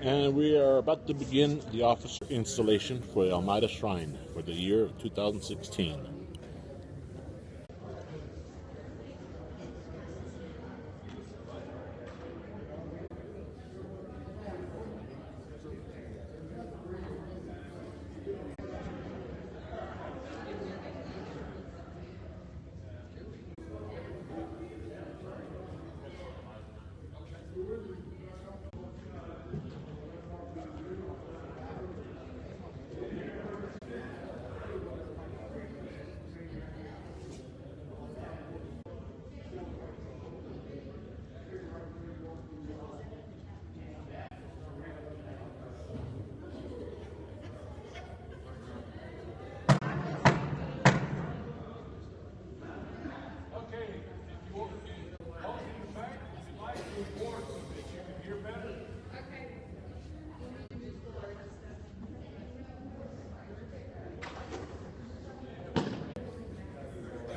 And we are about to begin the officer installation for the Maida Shrine for the year of 2016.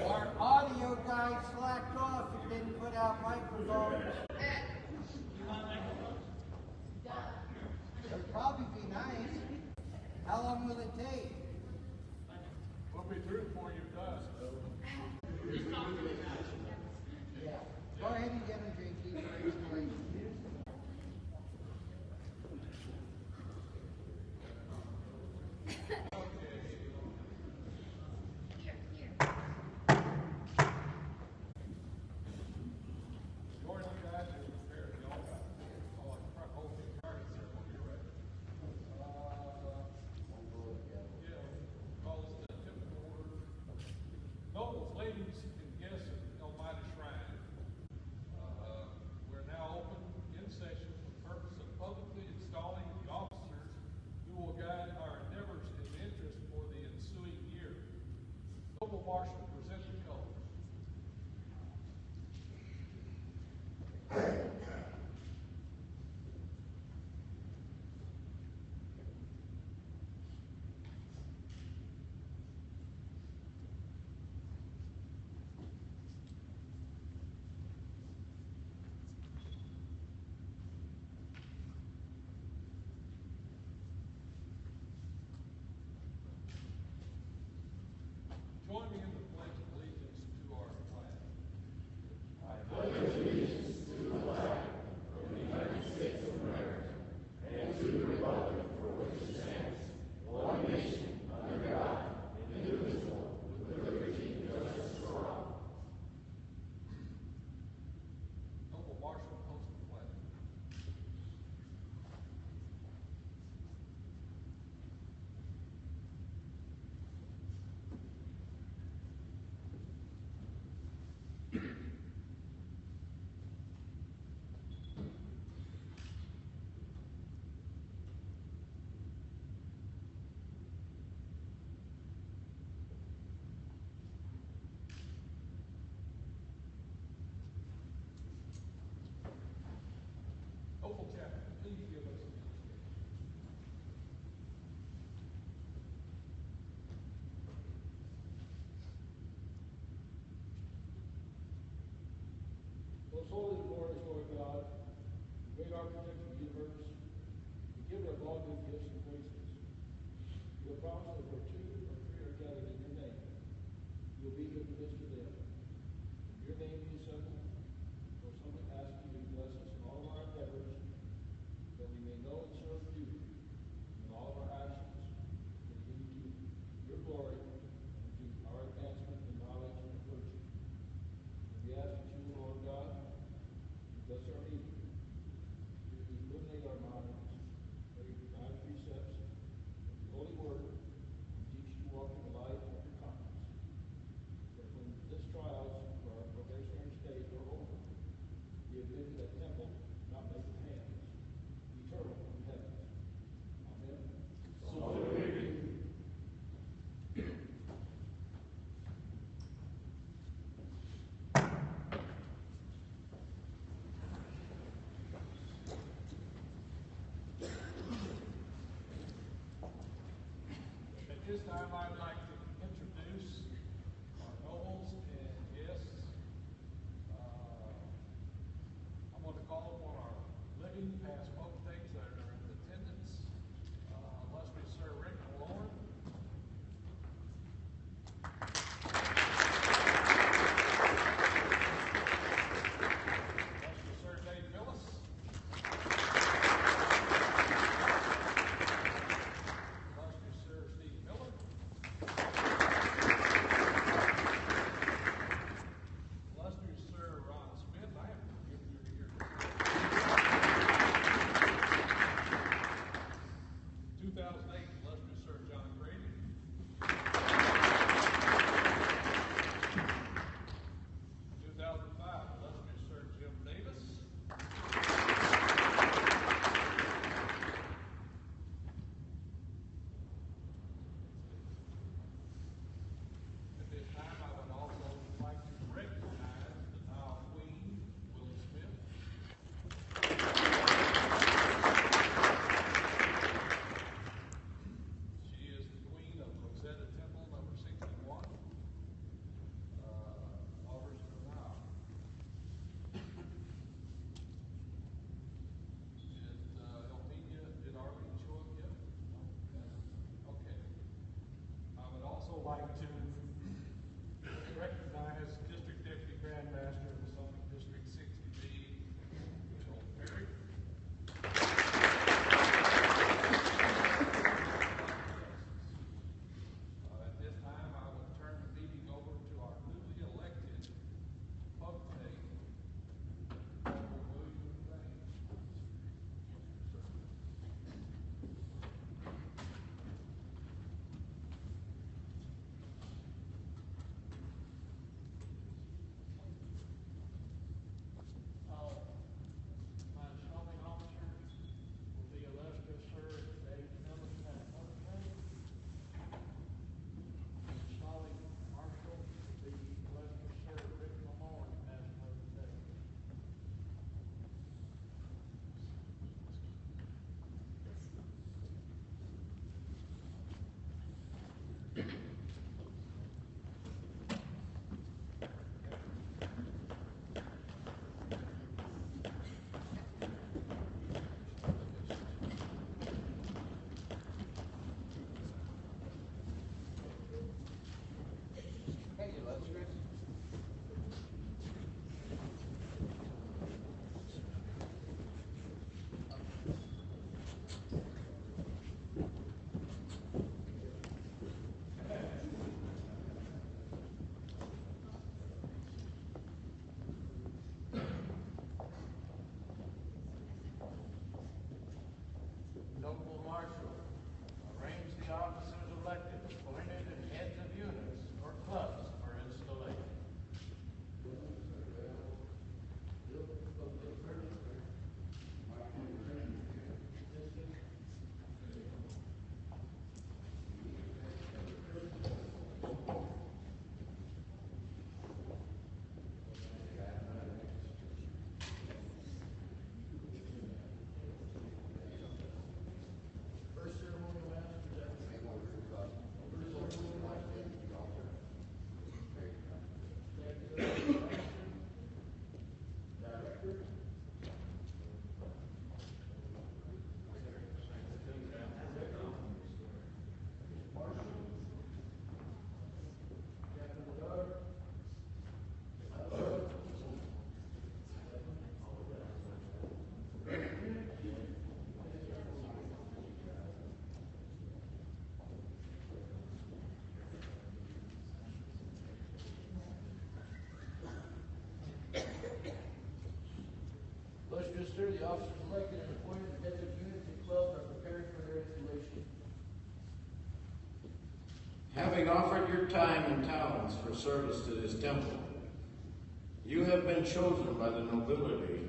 Our audio guy slacked off and didn't put out microphones. It'd probably be nice. How long will it take? We'll be through before you does. Yeah. Go ahead and get him, Jakey. Nobles, ladies, and guests of Maida Shrine, we're now open in session for the purpose of publicly installing the officers who will guide our endeavors and interests for the ensuing year. Noble Marshal, present the colors. Join me in the pledge of allegiance to our flag. Noble Marshal, post the flag. Noble Chaplain, please give us a Most holy and glorious Lord God, the great architect of the universe, the giver of all good gifts and graces, you have promised that where two or three are gathered in your name, you will be here in the midst of them. In your name we assemble, most humbly ask you to bless us in all of our endeavors, that we may know and serve you in all of our actions, bringing you your glory and to our advancement in knowledge and virtue. And we ask that you, Lord God, bless our meeting, to illuminate our minds, recognize precepts of the Holy Word, and teach to walk in the light of your countenance. That when this trials for our probationary stage are over, we have been to that temple not made with hands, eternal in the heavens. Amen. So may it be. At this time, I'd like to introduce our nobles and guests. I'm going to call upon our living past potentates that are in the recognize District Deputy Grandmaster of the Suffolk District 60B, Joel Perry. At this time, I will turn the meeting over to our newly elected potentate, William Raines. My installing officers will be illustrious Sir David Phillips as potentate. Installing marshal will be illustrious Sir Rick Lamar as potentate. Hey, illustrious. Noble Marshal, arrange the officers elected, appointed, and heads of units or clubs for installation. First ceremonial master, director, marshal, captain of the guard, illustrious sir, the officers elected and appointed heads of units and clubs are prepared for their installation. Having offered your time and talents for service to this temple, you have been chosen by the nobility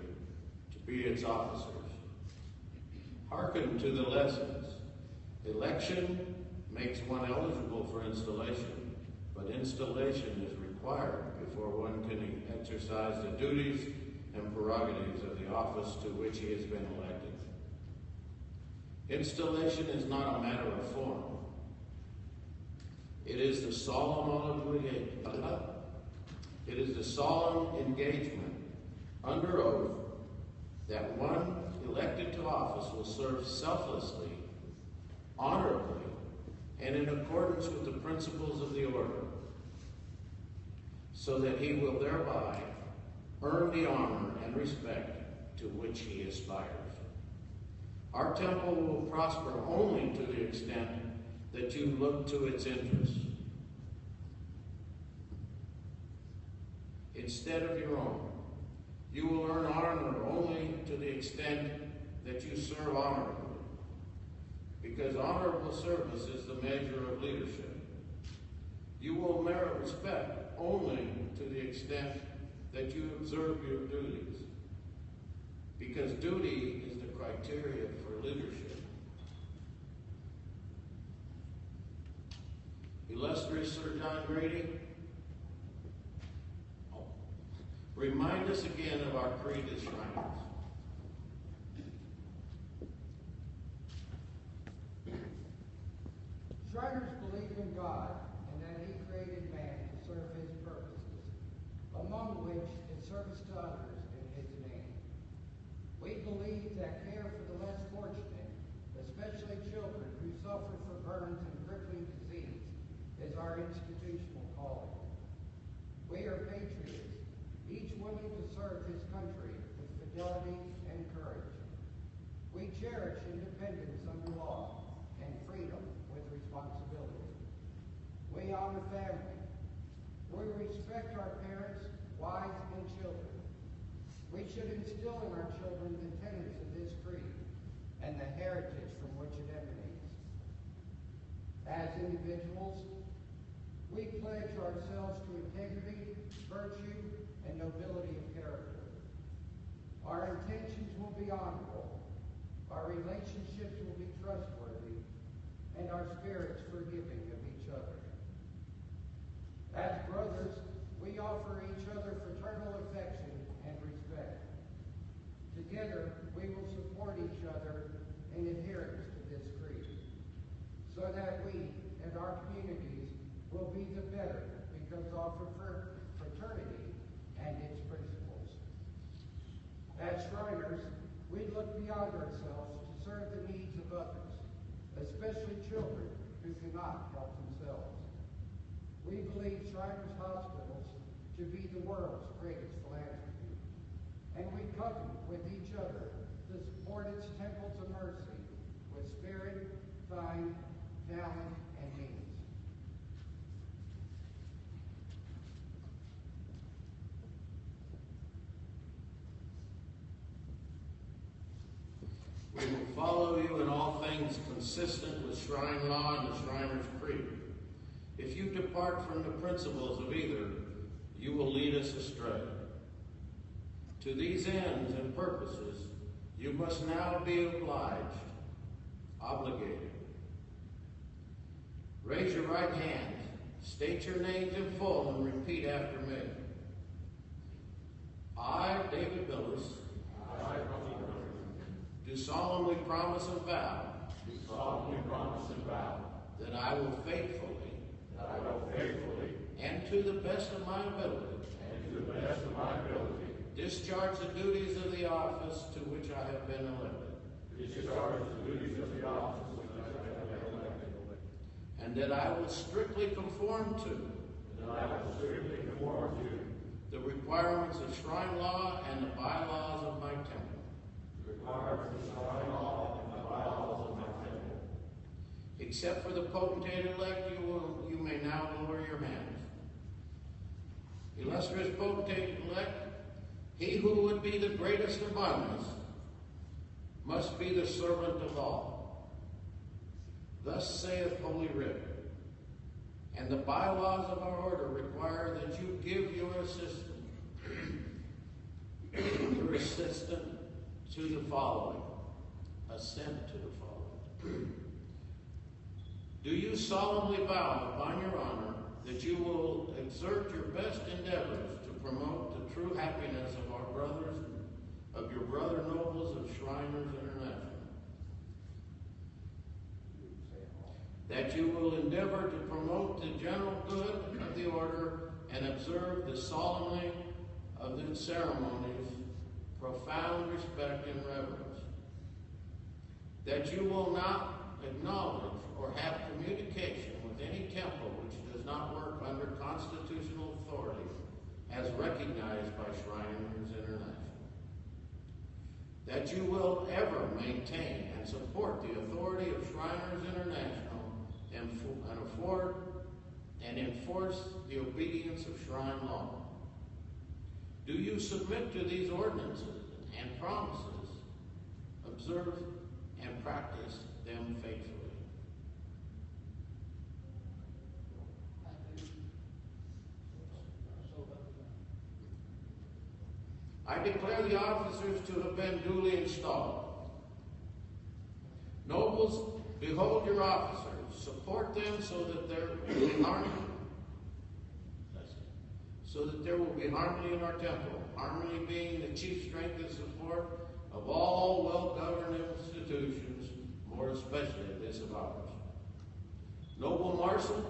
to be its officers. Hearken to the lessons. Election makes one eligible for installation, but installation is required before one can exercise the duties and prerogatives of the office to which he has been elected. Installation is not a matter of form. It is the solemn engagement under oath that one elected to office will serve selflessly, honorably, and in accordance with the principles of the order, so that he will thereby earn the honor and respect to which he aspires. Our temple will prosper only to the extent that you look to its interests instead of your own. You will earn honor only to the extent that you serve honorably, because honorable service is the measure of leadership. You will merit respect only to the extent that you observe your duties, because duty is the criteria for leadership. Illustrious Sir John Grady, remind us again of our creed as Shriners. Shriners believe in God and that He created man to serve His purposes, among which is service to others in His name. We believe that care for the less fortunate, especially children who suffer from burns and crippling disease, is our institutional calling. willing to serve his country with fidelity and courage. We cherish independence under law and freedom with responsibility. We honor family. We respect our parents, wives, and children. We should instill in our children the tenets of this creed and the heritage from which it emanates. As individuals, we pledge ourselves to integrity, virtue, and nobility of character. Our intentions will be honorable, our relationships will be trustworthy, and our spirits forgiving of each other. As brothers, we offer each other fraternal affection and respect. Together, we will support each other in adherence to this creed, so that we and our communities will be the better because of fraternity and its principles. As Shriners, we look beyond ourselves to serve the needs of others, especially children who cannot help themselves. We believe Shriners Hospitals to be the world's greatest philanthropy, and we covenant with each other to support its temples of mercy with spirit, time, talent, and means. We will follow you in all things consistent with Shrine Law and the Shriner's Creed. If you depart from the principles of either, you will lead us astray. To these ends and purposes, you must now be obligated. Raise your right hand, state your names in full, and repeat after me. I, David Billis, do solemnly promise and vow that I will faithfully and to the best of my ability discharge the duties of the office to which I have been elected. And that I will strictly conform to the requirements of Shrine Law and the bylaws of my temple. Except for the potentate-elect, you may now lower your hands. Illustrious potentate-elect, he who would be the greatest among us must be the servant of all. Thus saith Holy Writ, and the bylaws of our order require that you give your assistance to the following. Assent to the following. Do you solemnly vow upon your honor that you will exert your best endeavors to promote the true happiness of our brothers, of your brother nobles of Shriners International? That you will endeavor to promote the general good of the order and observe the solemnity of the ceremonies, profound respect and reverence. That you will not acknowledge or have communication with any temple which does not work under constitutional authority as recognized by Shriners International. That you will ever maintain and support the authority of Shriners International and enforce the obedience of Shrine Law. Do you submit to these ordinances and promises, observe and practice them faithfully? I declare the officers to have been duly installed. Nobles, behold your officers. Support them so that there will be harmony. So that there will be harmony in our temple. Harmony being the chief strength and support of all well-governed institutions, more especially this of ours. Noble Marshal,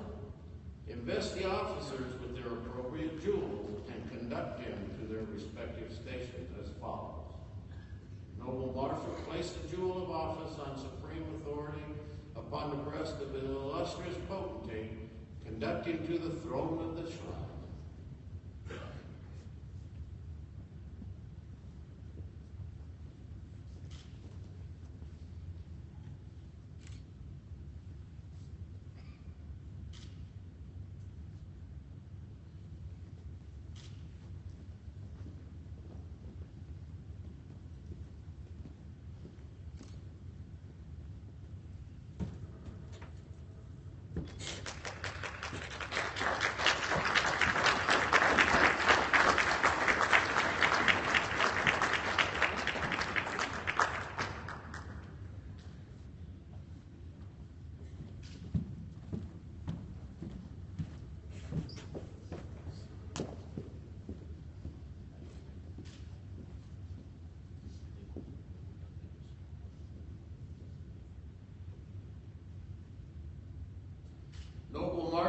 invest the officers with their appropriate jewels and conduct them to their respective stations as follows. Noble Marshal, place the jewel of office on supreme authority upon the breast of an illustrious potentate, conducting to the throne of the shrine.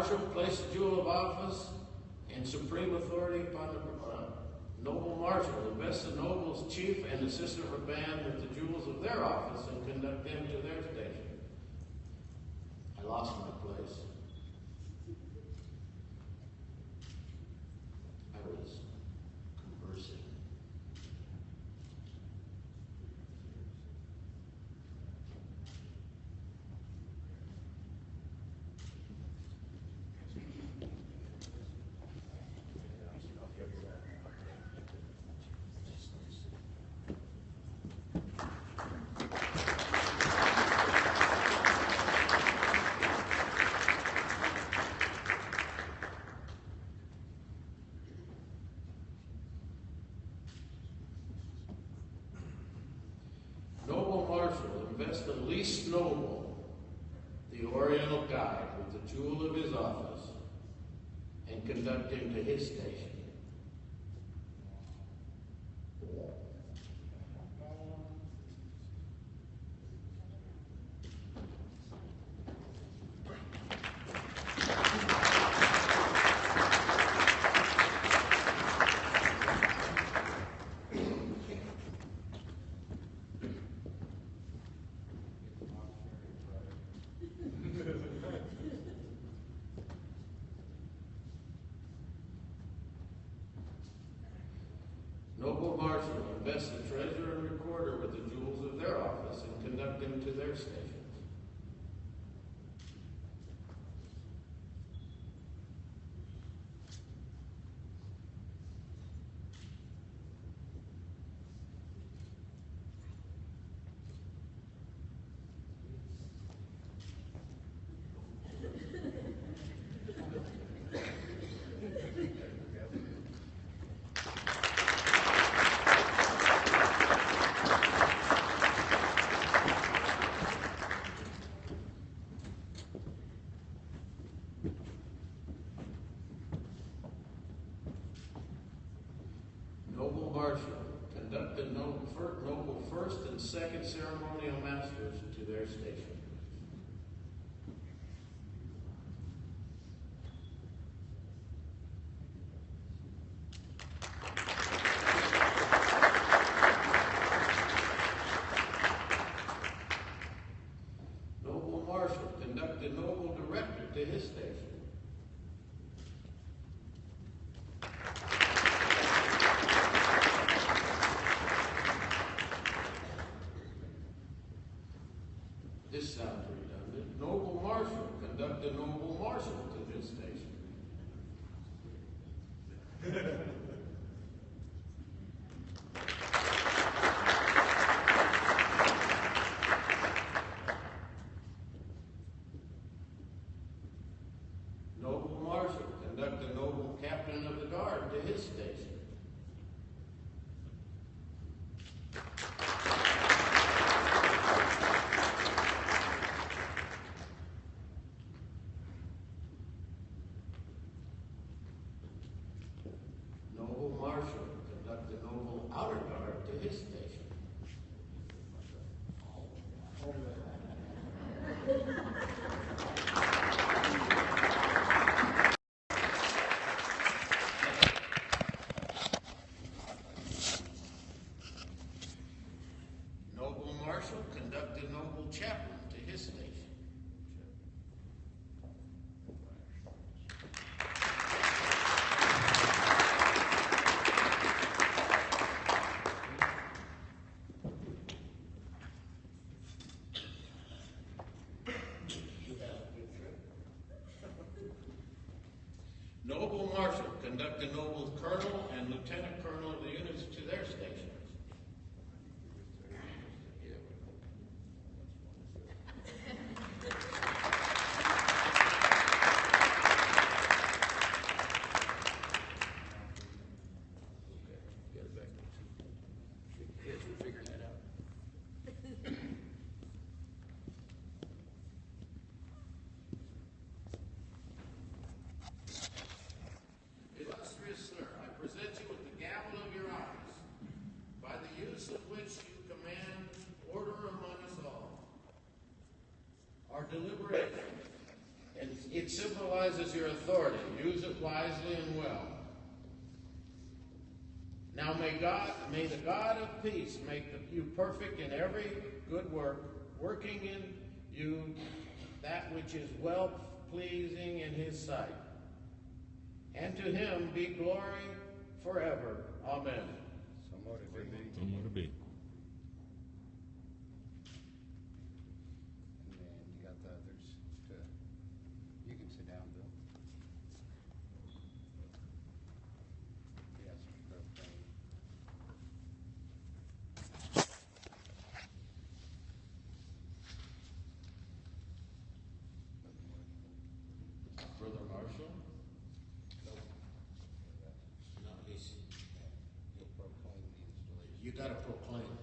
marshal place the jewel of office and supreme authority upon the noble marshal. Invest the noble's chief and assistant of band with the jewels of their office and conduct them to their station. I lost my place. I was conversing. Noble marshal, invest the least noble, the oriental guide, with the jewel of his office, and conduct him to his station. Noble marshal, invest the treasurer and recorder with the jewels of their office and conduct them to their stations. Noble marshal, conduct the noble first and second ceremonial masters to their station. Noble marshal, conduct the noble director to his station. This sounds redundant. Noble marshal, conduct the noble marshal to his station. Noble marshal, conduct the noble captain of the guard to his station. Noble marshal, conduct the noble outer guard to his station. Noble marshal, conduct the noble chaplain to his station. Noble marshal, conduct the noble colonel and lieutenant colonel of the units to their stations. Illustrious sir, I present you with the gavel of your office. is your authority. Use it wisely and well. Now may the God of peace make you perfect in every good work, working in you that which is well pleasing in his sight. And to him be glory forever. Amen. Somewhere to be. And then you got the others to, you can sit down, Bill. Yes, proclaim. Brother Marshall? No, You'll proclaim the installation. you got to proclaim.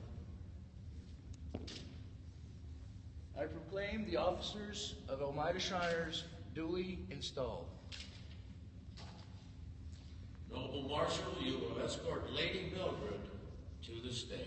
I proclaim the officers of Maida Shriners duly installed. Noble Marshal, you will escort Lady Mildred to the stage.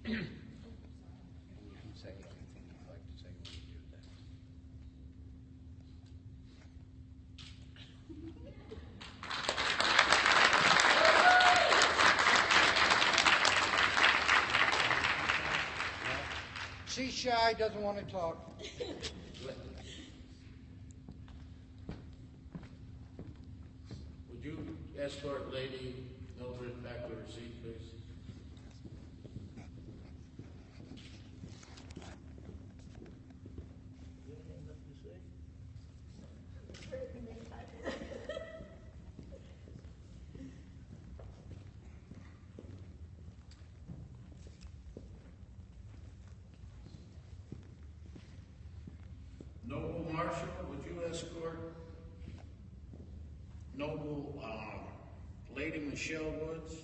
And you can say anything you'd like to say when you do that. She's shy, doesn't want to talk. Would you escort Lady Mildred back to her seat, please? Noble Marshal, would you escort Noble Lady Michelle Woods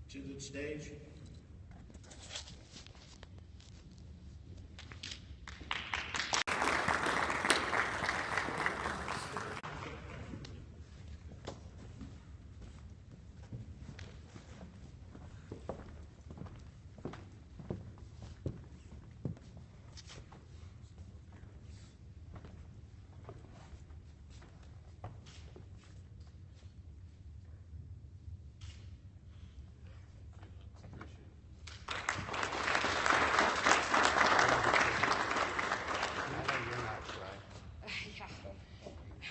to the stage?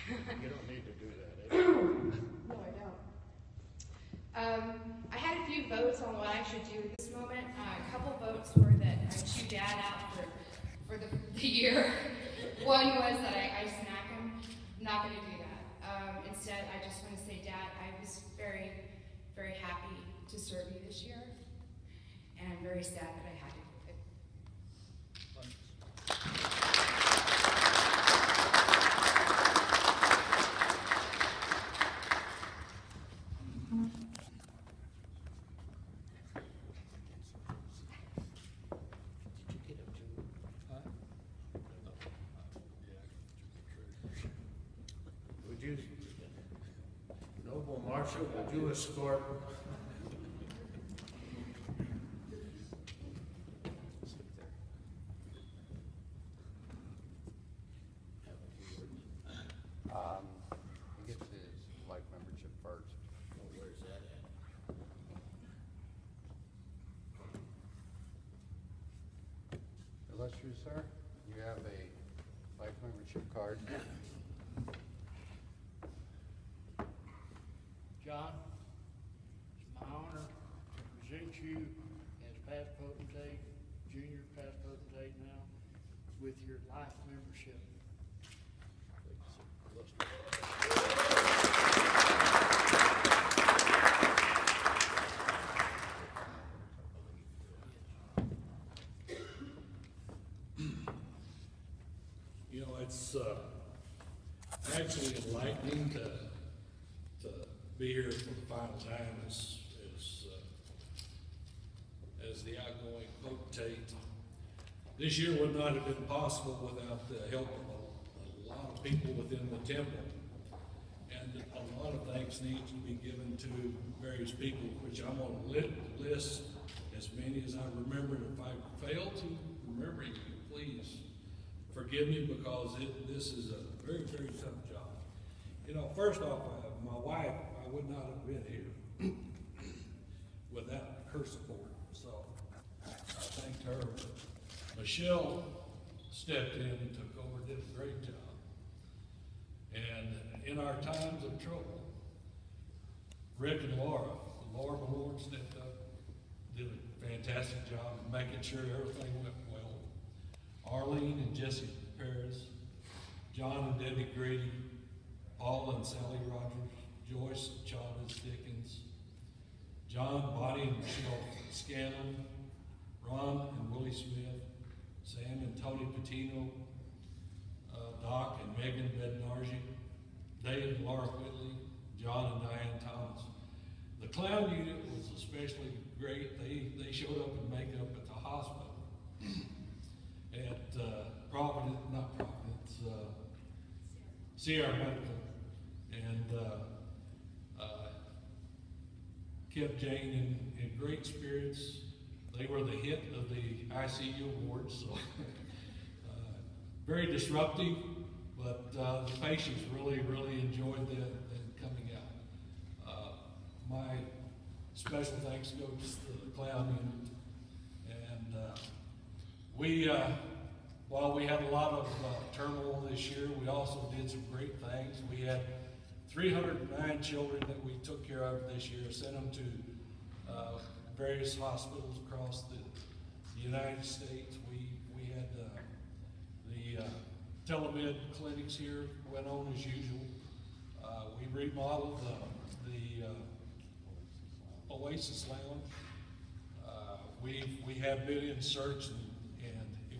You don't need to do that. No, I don't. I had a few votes on what I should do at this moment. A couple votes were that I chew Dad out for the year. One was that I snack him. I'm not going to do that. Instead, I just want to say, Dad, I was very, very happy to serve you this year, and I'm very sad that I had to do it. Would you, Noble Marshal, would you escort He gets his life membership first. where's that at? Illustrious sir, you have a life membership card. John, it's my honor to present you as past potentate, junior past potentate now, with your life membership. You know, it's actually enlightening to be here for the final time as the outgoing potentate. This year would not have been possible without the help of a lot of people within the temple. And a lot of thanks needs to be given to various people, which I'm going to list as many as I remember. If I fail to remember you, please forgive me, because this is a very, very tough job. You know, first off, my wife, I would not have been here without her support. So I thanked her. Michelle stepped in and took over, did a great job. And in our times of trouble, Rick and Laura Malone stepped up, did a fantastic job of making sure everything went well. Arlene and Jesse Paris, John and Debbie Grady, Paul and Sally Rogers, Joyce and Chavez Dickens, John, Bonnie and Michelle Scanlon, Ron and Willie Smith, Sam and Tony Patino, Doc and Megan Bednarji, Dave and Laura Whitley, John and Diane Thomas. The clown unit was especially great. They showed up in makeup at the hospital at Providence, Sierra Medical, and kept Jane in great spirits. They were the hit of the ICU awards, so very disruptive, but the patients really, really enjoyed them coming out. My special thanks goes to the clown unit. And while we had a lot of turmoil this year, we also did some great things. We had 309 children that we took care of this year, sent them to various hospitals across the United States. We had the telemed clinics here went on as usual. We remodeled the Oasis Lounge. We have been in search, and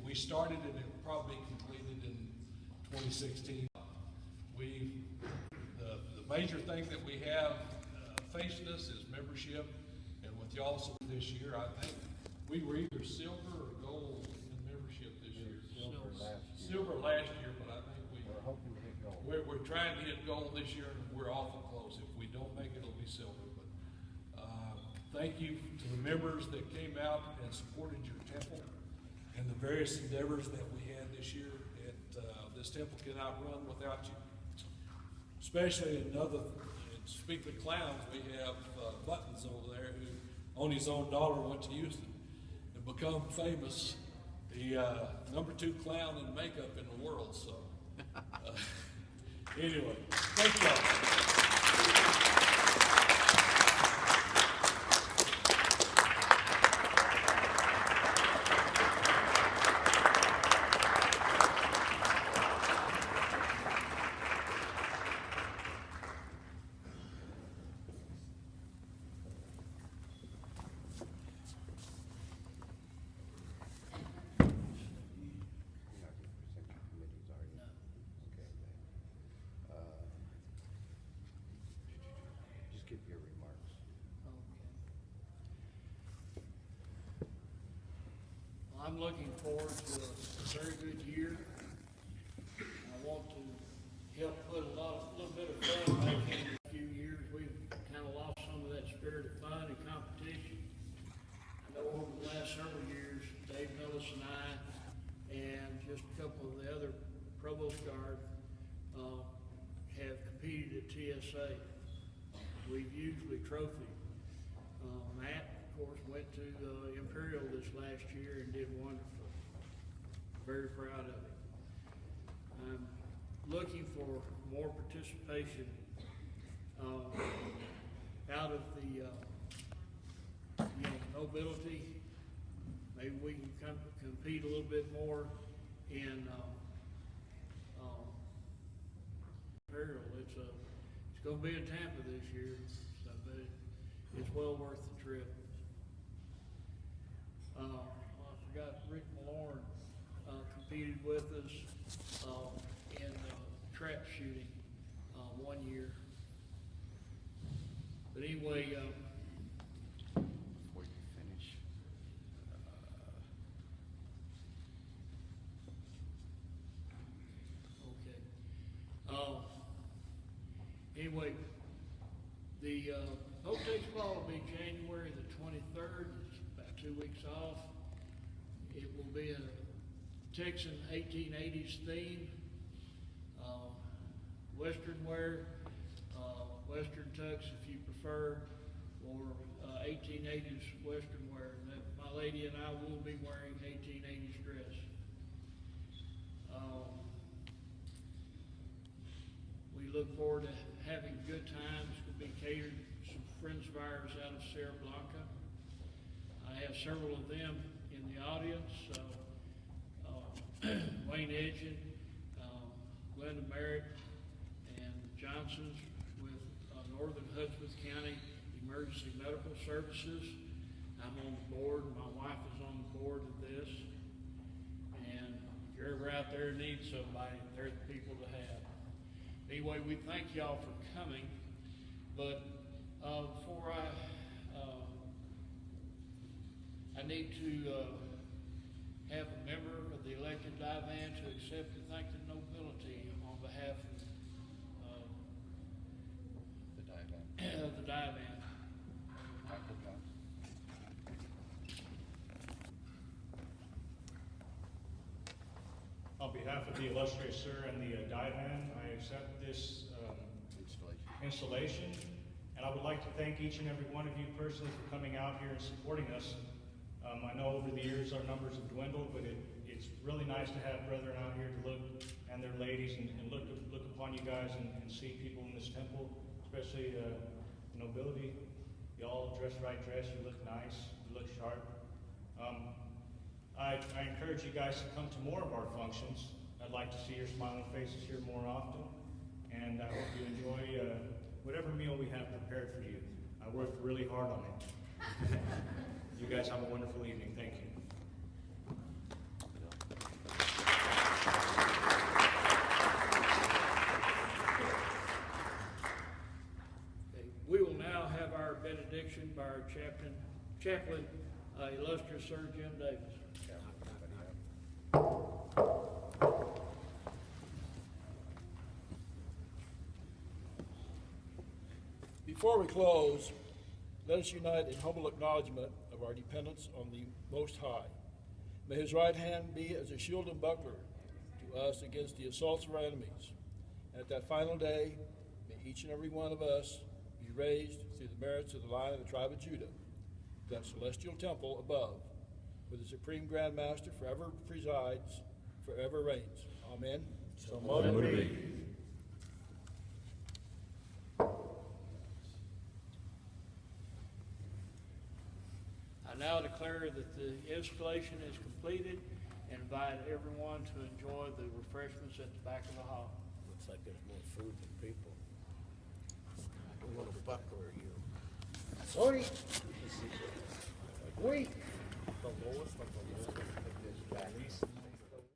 we started and it will probably be completed in 2016. The major thing that we have facing us is membership, and with y'all this year, I think we were either silver or gold in membership this year. Silver last year, but I think we're hoping to hit gold. We're trying to hit gold this year, and we're awful close. If we don't make it, it'll be silver. But thank you to the members that came out and supported your temple and the various endeavors that we had this year. This temple cannot run without you. Especially speaking of clowns, we have Buttons over there who, on his own dollar, went to Houston and become famous, the #2 clown in makeup in the world. So, anyway, thank y'all. I'm looking forward to a very good year. I want to help put a little bit of fun back in a few years. We've kind of lost some of that spirit of fun and competition. I know over the last several years, Dave Millis and I, and just a couple of the other Provost Guard, have competed at TSA. We've usually trophied. Matt, of course, went to Imperial this last year and did wonderful. Very proud of him. I'm looking for more participation out of the nobility. Maybe we can compete a little bit more in Imperial. It's going to be in Tampa this year, so but it's well worth the trip. I forgot Rick Malorn competed competed with us in trap shooting 1 year. But anyway, Before you finish, okay. Anyway, the Hope Takes Ball will be January the 23rd. It's about 2 weeks off. It will be a Texan 1880s theme, Western wear, Western tux if you prefer, or 1880s Western wear. And my lady and I will be wearing 1880s dress. We look forward to having good times. It's going to be catered to some friends of ours out of Sierra Blanca. I have several of them in the audience. Wayne Edgen, Glenda Merritt, and Johnson's with Northern Hudspeth County Emergency Medical Services. I'm on the board. My wife is on the board of this. And if you're ever out there and need somebody, they're the people to have. Anyway, we thank y'all for coming. But before I need to have a member of the elected divan to accept and thank the nobility on behalf of the divan. On behalf of the illustrious sir and the divan, I accept this installation, and I would like to thank each and every one of you personally for coming out here and supporting us. I know over the years our numbers have dwindled, but it's really nice to have brethren out here to look, and their ladies, and look upon you guys and see people in this temple, especially the nobility. You all dress right dress, you look nice, you look sharp. I encourage you guys to come to more of our functions. I'd like to see your smiling faces here more often, and I hope you enjoy whatever meal we have prepared for you. I worked really hard on it. You guys have a wonderful evening. Thank you. Okay, we will now have our benediction by our chaplain, illustrious Sir Jim Davis. Before we close, let us unite in humble acknowledgement of our dependence on the Most High. May his right hand be as a shield and buckler to us against the assaults of our enemies. And at that final day, may each and every one of us be raised through the merits of the line of the tribe of Judah, to that celestial temple above, where the Supreme Grand Master forever presides, forever reigns. Amen. So mote it be. I now declare that the installation is completed and invite everyone to enjoy the refreshments at the back of the hall. looks like there's more food than people. I don't want to buckler you. Sorry. Wait.